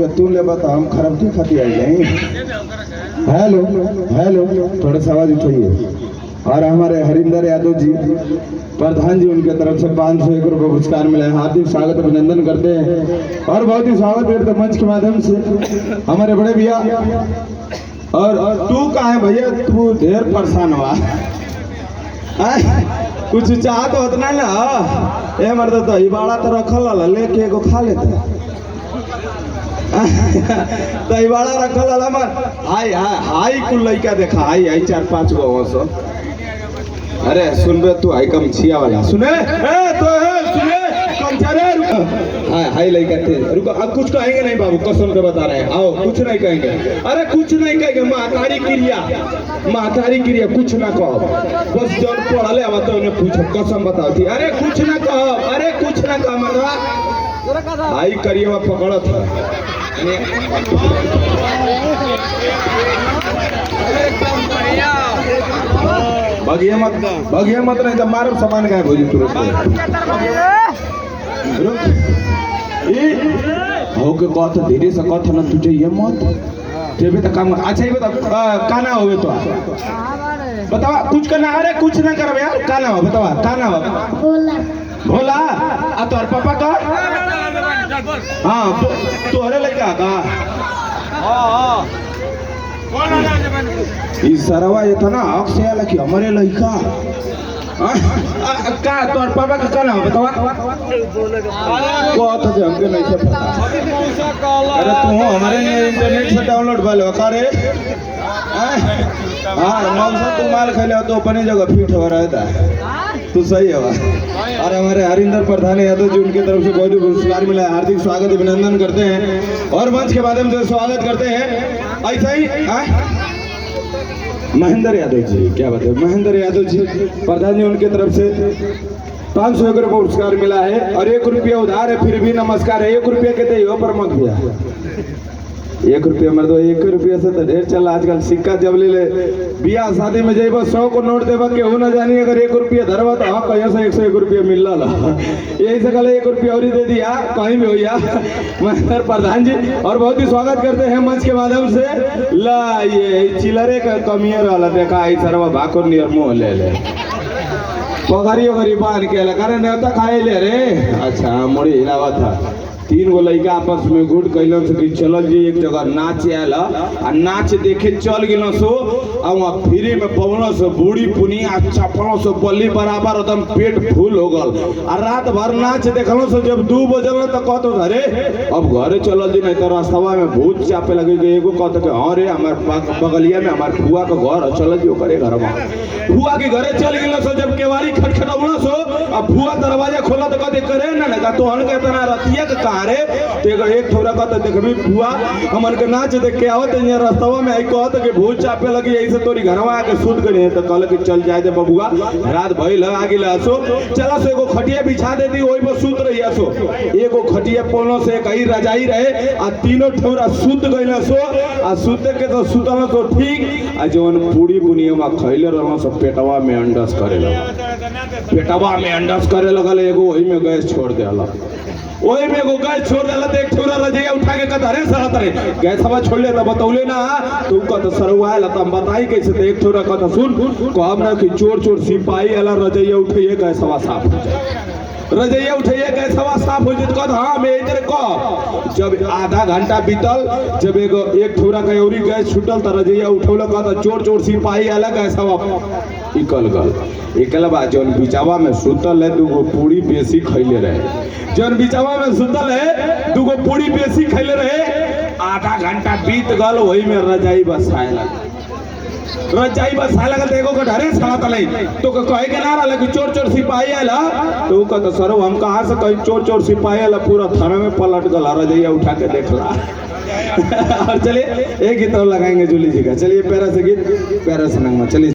तू ले बता हम खराब की खाती आई जाए। हेलो हेलो, थोड़ा सा आवाज उठाइए। और हमारे हरिंदर यादव जी प्रधान जी, उनके तरफ से 501 रुपये पुरस्कार मिला है। हार्दिक स्वागत अभिनंदन करते हैं और बहुत ही स्वागत करते हैं मंच के माध्यम से हमारे बड़े भैया। और तू कहा है भैया, तू ढेर परेशान हुआ कुछ चाहत होत ना ना ए मर्द तो इबाड़ा तो रखल लेके एगो खा लेता तो इबाड़ा रखल मर हाई हाई कुल लइका देखा हाई हाई 4-5 गो सो। अरे सुन बे तू हाई कम छिया वाला सुने ए तो सुने कम चारे हाय हाय लइका थे रुको। अब कुछ कहेंगे नहीं बाबू, कसम से बता रहे हैं। आओ कुछ नहीं कहेंगे। अरे कुछ नहीं कहेंगे। महतारी क्रिया कुछ ना कहो, बस जब पढ़ले आवा तो उन्हें पूछो, कसम बताओ थी। अरे कुछ ना कहो, अरे कुछ ना कहो मरवा हाई करिएवा पकड़त है। भगिया मत नहीं तो मारो सामान का भोजी तुरंत होके कथ धीरे से कथ न तुझे ये मत तेरे तो काम। अच्छा ये बता काना हो तो बतावा कुछ करना। अरे कुछ ना करो यार, काना हो बतावा काना हो भोला आ तोर पापा का हाँ तोहरे लड़का का इस सरवा ये था ना आँख से आला कि हमारे लड़का का तोर पापा का कहना बतावा को तो हमके नहीं से पता। अरे तू हमारे इंटरनेट से डाउनलोड वाले का रे हाँ मौसा तू माल खेले तो अपनी जगह फिट हो रहा था तू सही है। और हमारे हरिंदर प्रधान यादव जी, उनकी तरफ से बहुत पुरस्कार मिला है। हार्दिक स्वागत अभिनंदन करते हैं और मंच के माध्यम से स्वागत करते हैं। ऐसा ही महेंद्र यादव जी, क्या बात है, महेंद्र यादव जी प्रधान जी, उनके तरफ से 501 रुपये पुरस्कार मिला है। और 1 रुपया उधार है फिर भी नमस्कार है। 1 रुपया कहते हो पर मत भैया 1 रुपया मर दो। 1 रुपया से तो ढेर चल आजकल सिक्का जब ले ले बियाह शादी में जेब 100 को नोट देवा केहू ना जानी। अगर 1 रुपया धरवा तो हाँ कहीं से 101 रुपया मिल रहा यही से कल 1 रुपया और ही दे दिया कहीं भी भैया महेंद्र प्रधान जी। और बहुत ही स्वागत करते हैं मंच के माध्यम से। ला ये चिलरे का कमियर वाला देखा आई सरवा भाकुर नियर मुँह ले ले पगड़ी वगरी बांध के कारण नेता खाए ले रे। अच्छा मोड़ी हिलावा था 3 गो लड़का आपस में गुट कैलन से कि चलल जी एक जगह नाच आयल आ नाच देखे चल गेल सो आ वहाँ फ्री में पवल से बूढ़ी पुनिया चपलों से बल्ली बराबर एकदम पेट फूल हो गल। आ रात भर नाच देखल से जब 2 बजल तो कहते अरे अब घरे चलल जी नहीं तो रास्तवा में भूत चापे लगे। एगो कहते हाँ रे हमारे बगलिया में हमारे फुआ का घर चल जी करे घर में फुआ के घरे चल गेल सो जब केवारी खटखटौल सो अब फुआ दरवाजा खोला तो कहते करे ना तो हन के तना रतिया के रे तेगा एक थोड़ा कहता देखबी फुआ हमन के नाच देख के आवत है रास्तवा में आई कहत के भूत चापे लगी ऐसे तोरी घरवा आके सुत गए तो कहल कि चल जाए दे बबुआ रात भइल आगे लासो चला से एगो खटिया बिछा दे दी ओई में सुत रही सो। एगो खटिया पोलो से कहीं रजाई रहे आ 3 ठौरा सुत गइल सो आ सुते के तो सुतल सो ठीक आ जवन पूरी बुनिया में खइले रहल सब पेटवा में अंडस करे लगल एगो ओही में गैस छोड़ देला ओही में एगो गैस छोड़ देला तो 1 ठौरा रजाई उठा के कहता रे सर तरे गैस हवा छोड़ ले तो बतौले ना तू कहता सरवा ला तो बताई कैसे तो 1 ठौरा कहता सुन कहब ना कि चोर सिपाही वाला रजाई उठाइए गैस हवा साफ हो जाए रजैया उठैया गैस हवा साफ हो जाए। कहता हाँ मैं इधर कह जब आधा घंटा बीतल जब एगो 1 ठौरा का औरी गैस छूटल तो रजैया उठौल कहता चोर सिपाही वाला गैस हवा निकल गल। एकल बाद जौन बिचावा में सुतल है 2 गो पूरी बेसी खैले रहे जौन बिचावा में सुतल है 2 गो पूरी बेसी खैले रहे। आधा घंटा बीत गल वही में रजाई बसाए लगल तो एगो ढरे साथ नहीं तो कहे के ना रहा कि चोर सिपाही आला तो कहता सर हम कहाँ से कहीं चोर सिपाही आला पूरा थाना में पलट गला रजैया उठा के देखला और चलिए एक गीत और लगाएंगे जूली जी का। चलिए पैरा से गीत पैरा से नंगा चलिए।